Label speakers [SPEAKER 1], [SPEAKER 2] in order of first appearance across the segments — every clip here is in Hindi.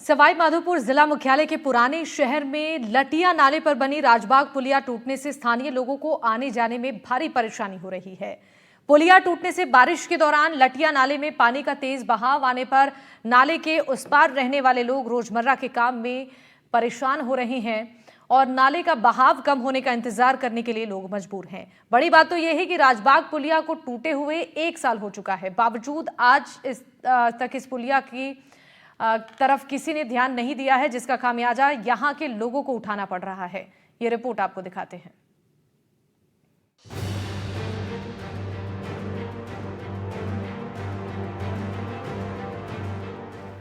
[SPEAKER 1] सवाई माधोपुर जिला मुख्यालय के पुराने शहर में लटिया नाले पर बनी राजबाग पुलिया टूटने से स्थानीय लोगों को आने जाने में भारी परेशानी हो रही है। पुलिया टूटने से बारिश के दौरान लटिया नाले में पानी का तेज बहाव आने पर नाले के उस पार रहने वाले लोग रोजमर्रा के काम में परेशान हो रहे हैं और नाले का बहाव कम होने का इंतजार करने के लिए लोग मजबूर हैं। बड़ी बात तो यह है कि राजबाग पुलिया को टूटे हुए 1 साल हो चुका है, बावजूद आज इस पुलिया की तरफ किसी ने ध्यान नहीं दिया है, जिसका खामियाजा यहां के लोगों को उठाना पड़ रहा है। ये रिपोर्ट आपको दिखाते हैं।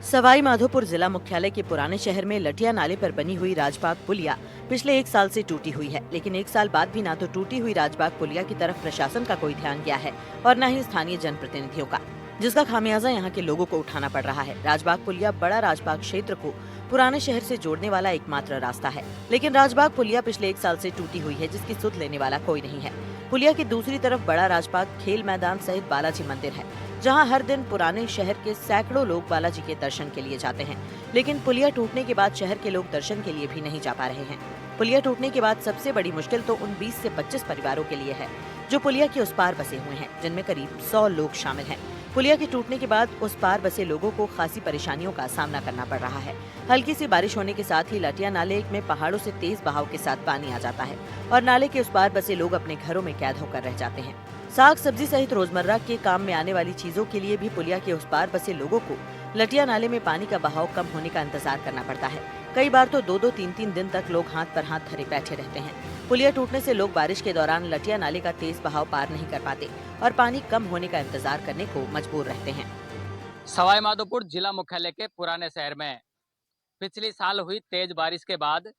[SPEAKER 2] सवाई माधोपुर जिला मुख्यालय के पुराने शहर में लटिया नाले पर बनी हुई राजबाग पुलिया पिछले 1 साल से टूटी हुई है, लेकिन 1 साल बाद भी ना तो टूटी हुई राजबाग पुलिया की तरफ प्रशासन का कोई ध्यान गया है और न ही स्थानीय जनप्रतिनिधियों का, जिसका खामियाजा यहाँ के लोगों को उठाना पड़ रहा है। राजबाग पुलिया बड़ा राजबाग क्षेत्र को पुराने शहर से जोड़ने वाला एकमात्र रास्ता है, लेकिन राजबाग पुलिया पिछले 1 साल से टूटी हुई है, जिसकी सुध लेने वाला कोई नहीं है। पुलिया की दूसरी तरफ बड़ा राजबाग खेल मैदान सहित बालाजी मंदिर है, जहां हर दिन पुराने शहर के सैकड़ों लोग बालाजी के दर्शन के लिए जाते हैं, लेकिन पुलिया टूटने के बाद शहर के लोग दर्शन के लिए भी नहीं जा पा रहे हैं। पुलिया टूटने के बाद सबसे बड़ी मुश्किल तो उन 20 से 25 परिवारों के लिए है जो पुलिया के उस पार बसे हुए हैं, जिनमें करीब 100 लोग शामिल हैं। पुलिया के टूटने के बाद उस पार बसे लोगों को खासी परेशानियों का सामना करना पड़ रहा है। हल्की सी बारिश होने के साथ ही लटिया नाले में पहाड़ों से तेज बहाव के साथ पानी आ जाता है और नाले के उस पार बसे लोग अपने घरों में कैद होकर रह जाते हैं। साग सब्जी सहित रोजमर्रा के काम में आने वाली चीजों के लिए भी पुलिया के उस पार बसे लोगों को लटिया नाले में पानी का बहाव कम होने का इंतजार करना पड़ता है। कई बार तो 2-2, 3-3 दिन तक लोग हाथ पर हाथ धरे बैठे रहते हैं। पुलिया टूटने से लोग बारिश के दौरान लटिया नाले का तेज बहाव पार नहीं कर पाते और पानी कम होने का इंतजार करने को मजबूर रहते हैं।
[SPEAKER 3] सवाई माधोपुर जिला मुख्यालय के पुराने शहर में पिछले साल हुई तेज बारिश के बाद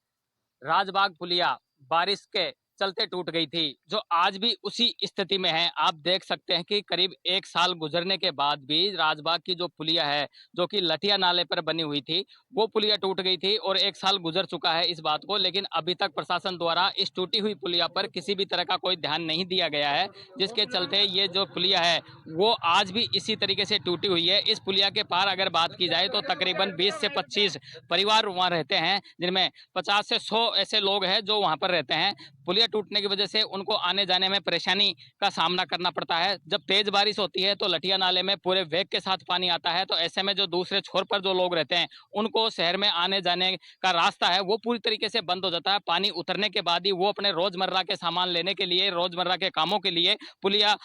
[SPEAKER 3] राजबाग पुलिया बारिश के चलते टूट गई थी, जो आज भी उसी स्थिति में है। आप देख सकते हैं कि करीब 1 साल गुजरने के बाद भी राजबाग की जो पुलिया है, जो कि लटिया नाले पर बनी हुई थी, वो पुलिया टूट गई थी और 1 साल गुजर चुका है इस बात को, लेकिन अभी तक प्रशासन द्वारा इस टूटी हुई पुलिया पर किसी भी तरह का कोई ध्यान नहीं दिया गया है, जिसके चलते ये जो पुलिया है वो आज भी इसी तरीके से टूटी हुई है। इस पुलिया के पार अगर बात की जाए तो तकरीबन 20 से 25 परिवार वहाँ रहते हैं, जिनमें 50 से 100 ऐसे लोग हैं जो वहाँ पर रहते हैं। पुलिया टूटने की वजह से उनको आने जाने में परेशानी का सामना करना पड़ता है। जब तेज बारिश होती है तो लटिया नाले में पूरे वेग के साथ पानी आता है, तो ऐसे में जो दूसरे छोर पर जो लोग रहते हैं उनको शहर में आने जाने का रास्ता है वो पूरी तरीके से बंद हो जाता है। पानी उतरने के बाद ही वो अपने रोजमर्रा के सामान लेने के लिए, रोजमर्रा के कामों के लिए पुलिया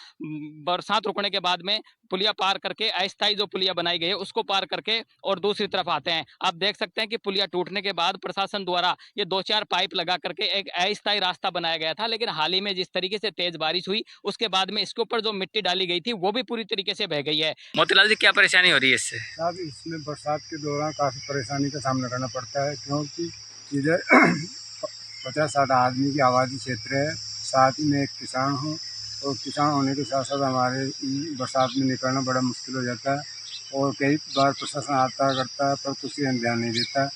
[SPEAKER 3] बरसात रुकने के बाद में पुलिया पार करके अस्थायी जो पुलिया बनाई गई है उसको पार करके और दूसरी तरफ आते हैं। आप देख सकते हैं कि पुलिया टूटने के बाद प्रशासन द्वारा ये 2-4 पाइप लगा करके एक अस्थायी रास्ता बनाया गया था, लेकिन हाल ही में जिस तरीके से तेज बारिश हुई उसके बाद में इसके ऊपर जो मिट्टी डाली गई थी वो भी पूरी तरीके से बह गई है। मोतीलाल जी, क्या परेशानी हो रही है इससे?
[SPEAKER 4] साहब, इसमें बरसात के दौरान काफ़ी परेशानी का सामना करना पड़ता है, क्योंकि इधर 50-60 आदमी की आबादी क्षेत्र है। साथ ही मैं एक किसान हूँ और किसान होने के साथ साथ हमारे बरसात में निकलना बड़ा मुश्किल हो जाता है और कई बार प्रशासन आता करता है पर कुछ ध्यान नहीं देता।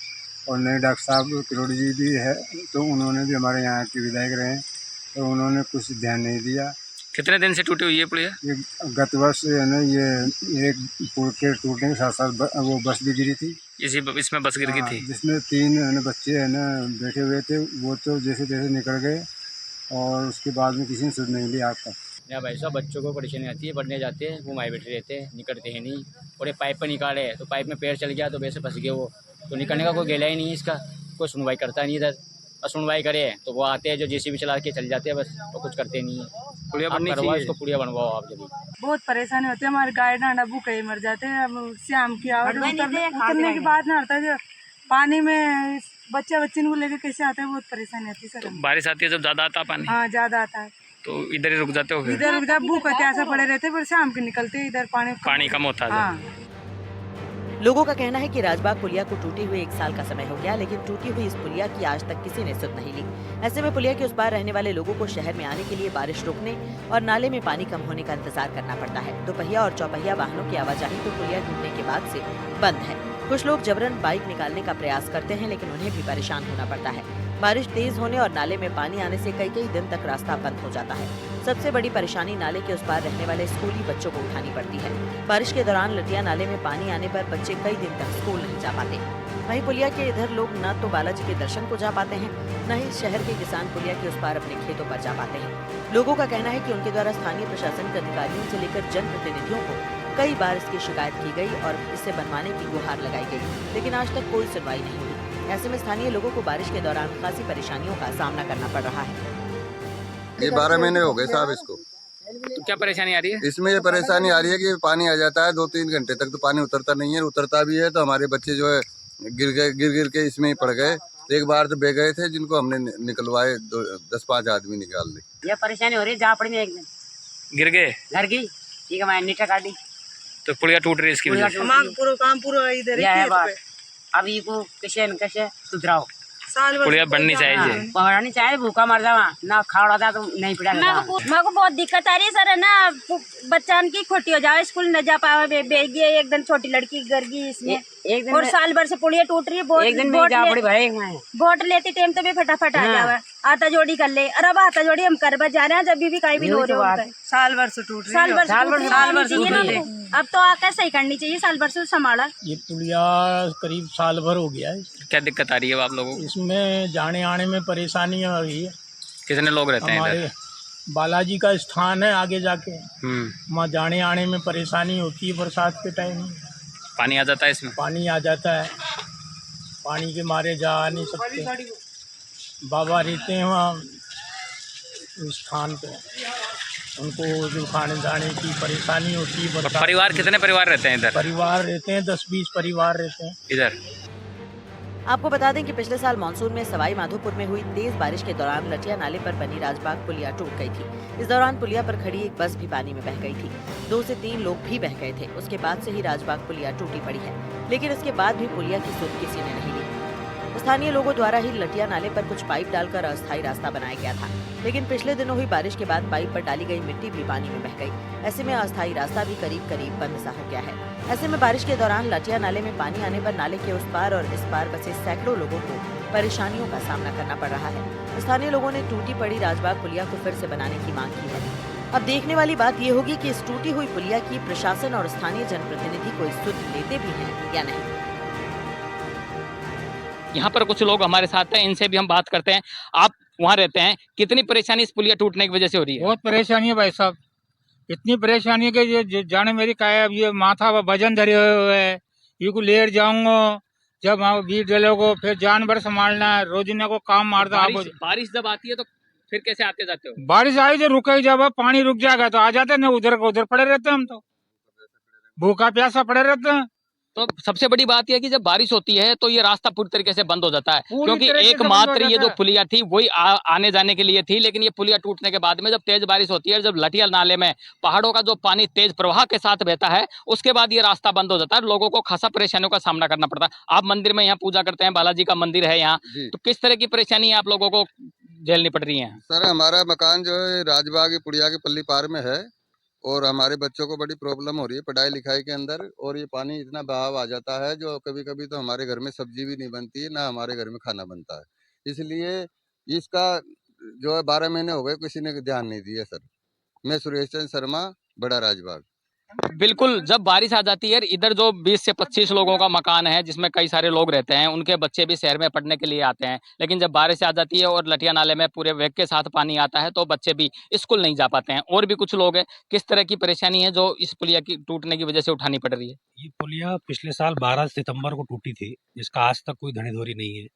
[SPEAKER 4] और नए डॉक्टर साहब किरोड़ जी भी है, तो उन्होंने भी हमारे यहाँ के विधायक रहे, तो उन्होंने कुछ ध्यान नहीं दिया।
[SPEAKER 3] कितने दिन से टूटी हुई है पुलिया?
[SPEAKER 4] ये गत वर्ष है ना, ये एक पुल के टूटने के साथ साथ वो बस भी गिरी थी,
[SPEAKER 3] इसमें बस गिर गई थी,
[SPEAKER 4] जिसमें 3 बच्चे है ना बैठे हुए थे। वो तो जैसे जैसे निकल गए और उसके बाद में किसी ने सुध नहीं लिया आपका।
[SPEAKER 5] यहाँ भाई साहब बच्चों को परेशानी आती है, पढ़ने जाते हैं वो माए बैठे रहते हैं, निकलते हैं नहीं। और ये पाइप पर निकाले तो पाइप में पैर चल गया तो वैसे फंस गए वो, तो निकलने का कोई गेला ही नहीं है इसका, कोई सुनवाई करता नहीं इधर। और सुनवाई करे तो वो आते हैं जो जेसीबी चला के चल जाते हैं बस, और कुछ करते नहीं है। पुलिया बननी चाहिए, इसको पुलिया बनवाओ आप जल्दी।
[SPEAKER 6] बहुत परेशानी होती है, हमारे गाय डांडा भूखे मर जाते हैं। अब शाम की आवट उतरने के बाद ना आता है पानी में, बच्चे को लेकर कैसे आते हैं, बहुत परेशानी आती है सर।
[SPEAKER 3] बारिश आती है जब ज्यादा आता है पानी?
[SPEAKER 6] हाँ, ज्यादा आता है
[SPEAKER 3] तो इधर ही रुक जाते हो?
[SPEAKER 6] इधर उधर भूख ऐसा पड़े रहते हैं, पर शाम के निकलते हैं इधर पानी
[SPEAKER 3] कम होता है।
[SPEAKER 6] हाँ।
[SPEAKER 2] लोगों का कहना है कि राजबाग पुलिया को टूटे हुए 1 साल का समय हो गया, लेकिन टूटी हुई इस पुलिया की आज तक किसी ने सुध नहीं ली। ऐसे में पुलिया के उस पार रहने वाले लोगों को शहर में आने के लिए बारिश रुकने और नाले में पानी कम होने का इंतजार करना पड़ता है। दोपहिया और चौपहिया वाहनों की आवाजाही तो पुलिया टूटने के बाद से बंद है। कुछ लोग जबरन बाइक निकालने का प्रयास करते हैं, लेकिन उन्हें भी परेशान होना पड़ता है। बारिश तेज होने और नाले में पानी आने से कई दिन तक रास्ता बंद हो जाता है। सबसे बड़ी परेशानी नाले के उस पार रहने वाले स्कूली बच्चों को उठानी पड़ती है। बारिश के दौरान लटिया नाले में पानी आने पर बच्चे कई दिन तक स्कूल नहीं जा पाते। वहीं पुलिया के इधर लोग न तो बालाजी के दर्शन को जा पाते हैं, न ही शहर के किसान पुलिया के उस पार अपने खेतों पर जा पाते हैं। लोगों का कहना है कि उनके द्वारा स्थानीय प्रशासन के अधिकारियों से लेकर जनप्रतिनिधियों को कई बार इसकी शिकायत की गई और इसे बनवाने की गुहार लगाई गई, लेकिन आज तक कोई सुनवाई नहीं हुई। ऐसे में स्थानीय लोगों को बारिश के दौरान खासी परेशानियों का सामना करना पड़ रहा है।
[SPEAKER 7] ये 12 महीने हो गए साहब इसको।
[SPEAKER 3] तो क्या परेशानी आ रही है?
[SPEAKER 7] इसमें ये परेशानी आ रही है कि पानी आ जाता है, 2-3 घंटे तक तो पानी उतरता नहीं है, उतरता भी है तो हमारे बच्चे जो है गिर के इसमें ही पड़ गए। एक बार तो बह गए थे जिनको हमने निकलवाए, 10-5 आदमी निकाल ली।
[SPEAKER 8] ये परेशानी हो रही है, झापड़ी में एक दिन
[SPEAKER 3] गिर गए
[SPEAKER 8] घर की, ठीक है, मैं नीचा काटी
[SPEAKER 3] तो पुलिया टूट रही है इसकी वजह से।
[SPEAKER 6] काम पूरा इधर
[SPEAKER 8] यह है बात। अब ये को कैसे न कैसे सुधराओ,
[SPEAKER 3] पुलिया बननी चाहिए।
[SPEAKER 8] पढ़ानी चाहिए, भूखा मर जावा ना, खाड़ा था तो नहीं पिटा।
[SPEAKER 9] मेरे को बहुत दिक्कत आ रही है सर, है ना, बच्चान की खोटी हो जाए, स्कूल न जा पावे, बेगी है एक दिन छोटी लड़की घर की इसमें,
[SPEAKER 8] एक दिन
[SPEAKER 9] और साल भर से पुलिया टूट रही है। बहुत
[SPEAKER 8] एक दिन में झापड़ी भरे
[SPEAKER 9] वोट लेती टाइम तो भी फटाफट आ जावा, आता जोड़ी कर ले। अरे अब आता जोड़ी हम करवा जा रहे हैं, जब भी कहीं भी हो रहे हो,
[SPEAKER 6] साल भर से टूट रही
[SPEAKER 9] साल भर से
[SPEAKER 6] टूट रही है।
[SPEAKER 9] अब तो आकर सही करनी चाहिए, साल भर से संभाला।
[SPEAKER 10] ये पुलिया करीब साल भर हो गया है।
[SPEAKER 3] क्या दिक्कत आ रही है आप लोगों को?
[SPEAKER 10] इसमें जाने आने में परेशानी आ रही है।
[SPEAKER 3] कितने लोग रहते हैं
[SPEAKER 10] हमारे
[SPEAKER 3] इधर?
[SPEAKER 10] बालाजी का स्थान है आगे जाके, वहाँ जाने आने में परेशानी होती है। बरसात के टाइम
[SPEAKER 3] पानी आ जाता है इसमें,
[SPEAKER 10] पानी आ जाता है, पानी के मारे जा नहीं सकते। बाबा रहते हैं वहाँ उस स्थान पे, उनको जो खाने जाने की परेशानी होती है।
[SPEAKER 3] और परिवार, कितने परिवार रहते हैं इधर?
[SPEAKER 10] परिवार रहते हैं, 10-20 परिवार रहते हैं
[SPEAKER 3] इधर।
[SPEAKER 2] आपको बता दें कि पिछले साल मानसून में सवाई माधोपुर में हुई तेज बारिश के दौरान लटिया नाले पर बनी राजबाग पुलिया टूट गई थी। इस दौरान पुलिया पर खड़ी एक बस भी पानी में बह गई थी। 2 से 3 लोग भी बह गए थे। उसके बाद से ही राजबाग पुलिया टूटी पड़ी है, लेकिन इसके बाद भी पुलिया की सुध किसी ने नहीं ली। स्थानीय लोगों द्वारा ही लटिया नाले पर कुछ पाइप डालकर अस्थायी रास्ता बनाया गया था, लेकिन पिछले दिनों हुई बारिश के बाद पाइप पर डाली गई मिट्टी भी पानी में बह गई। ऐसे में अस्थायी रास्ता भी करीब करीब बंद सा हो गया है। ऐसे में बारिश के दौरान लटिया नाले में पानी आने पर नाले के उस पार और इस पार बसे सैकड़ों लोगों को परेशानियों का सामना करना पड़ रहा है। स्थानीय लोगों ने टूटी पड़ी राजबाग पुलिया को फिर से बनाने की मांग की है। अब देखने वाली बात ये होगी कि इस टूटी हुई पुलिया की प्रशासन और स्थानीय जनप्रतिनिधि कोई सुध लेते भी हैं या नहीं।
[SPEAKER 3] यहाँ पर कुछ लोग हमारे साथ हैं, इनसे भी हम बात करते हैं। आप वहाँ रहते हैं, कितनी परेशानी इस पुलिया टूटने की वजह से हो रही है?
[SPEAKER 11] बहुत परेशानी है भाई साहब, इतनी परेशानी है कि ये जाने मेरी का है, अब ये माथा वजन धरे हुए है, ये को लेट जाऊंगा, जब वहाँ बीट डलोगो फिर जानवर संभालना है, रोजाना को काम मारता।
[SPEAKER 3] बारिश जब आती है तो फिर कैसे आते जाते हो?
[SPEAKER 11] बारिश आई जो रुके, जब पानी रुक जाएगा तो आ जाते, न उधर को उधर पड़े रहते हैं, हम तो भूखा प्यासा पड़े रहते हैं।
[SPEAKER 3] तो सबसे बड़ी बात यह कि जब बारिश होती है तो ये रास्ता पूरी तरीके से बंद हो जाता है, क्योंकि एकमात्र ये जो पुलिया थी वही आने जाने के लिए थी। लेकिन ये पुलिया टूटने के बाद में जब तेज बारिश होती है, जब लटिया नाले में पहाड़ों का जो पानी तेज प्रवाह के साथ बहता है, उसके बाद ये रास्ता बंद हो जाता है, लोगों को खासा परेशानियों का सामना करना पड़ता है। आप मंदिर में यहाँ पूजा करते हैं, बालाजी का मंदिर है यहाँ, तो किस तरह की परेशानी आप लोगों को झेलनी पड़ रही है?
[SPEAKER 7] सर हमारा मकान जो है राजबाग पुलिया के पल्ली पार में है और हमारे बच्चों को बड़ी प्रॉब्लम हो रही है पढ़ाई लिखाई के अंदर, और ये पानी इतना बहाव आ जाता है जो कभी कभी तो हमारे घर में सब्जी भी नहीं बनती है, ना हमारे घर में खाना बनता है। इसलिए इसका जो है 12 महीने हो गए किसी ने ध्यान नहीं दिया सर। मैं सुरेश चंद्र शर्मा, बड़ा राजबाग।
[SPEAKER 3] बिल्कुल, जब बारिश आ जाती है, इधर जो 20 से 25 लोगों का मकान है जिसमें कई सारे लोग रहते हैं, उनके बच्चे भी शहर में पढ़ने के लिए आते हैं, लेकिन जब बारिश आ जाती है और लटिया नाले में पूरे वेग के साथ पानी आता है तो बच्चे भी स्कूल नहीं जा पाते हैं। और भी कुछ लोग हैं, किस तरह की परेशानी है जो इस पुलिया की टूटने की वजह से उठानी पड़ रही है?
[SPEAKER 12] ये पुलिया पिछले साल 12 सितंबर को टूटी थी, जिसका आज तक कोई धनीधोरी नहीं है।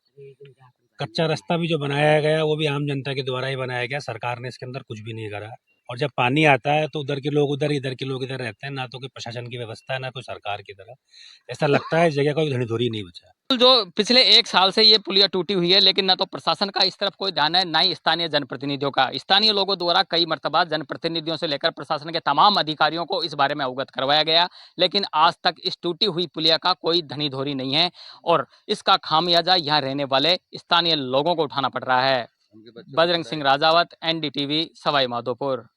[SPEAKER 12] कच्चा रास्ता भी जो बनाया गया वो भी आम जनता के द्वारा ही बनाया गया, सरकार ने इसके अंदर कुछ भी नहीं करा। और जब पानी आता है तो उधर के लोग उधर, इधर के लोग इधर रहते हैं, ना तो कोई प्रशासन की व्यवस्था है ना कोई सरकार की तरह। ऐसा लगता है इस जगह कोई धनीधोरी नहीं बचा।
[SPEAKER 3] जो पिछले 1 साल से ये पुलिया टूटी हुई है, लेकिन ना तो प्रशासन का इस तरफ कोई ध्यान है, ना ही स्थानीय जनप्रतिनिधियों का। स्थानीय लोगों द्वारा कई मर्तबा जनप्रतिनिधियों से लेकर प्रशासन के तमाम अधिकारियों को इस बारे में अवगत करवाया गया, लेकिन आज तक इस टूटी हुई पुलिया का कोई धनीधोरी नहीं है और इसका खामियाजा यहाँ रहने वाले स्थानीय लोगों को उठाना पड़ रहा है। बजरंग सिंह राजावत, NDTV, सवाई माधोपुर।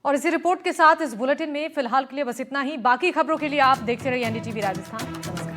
[SPEAKER 1] और इसी रिपोर्ट के साथ इस बुलेटिन में फिलहाल के लिए बस इतना ही। बाकी खबरों के लिए आप देखते रहिए NDTV राजस्थान। नमस्कार।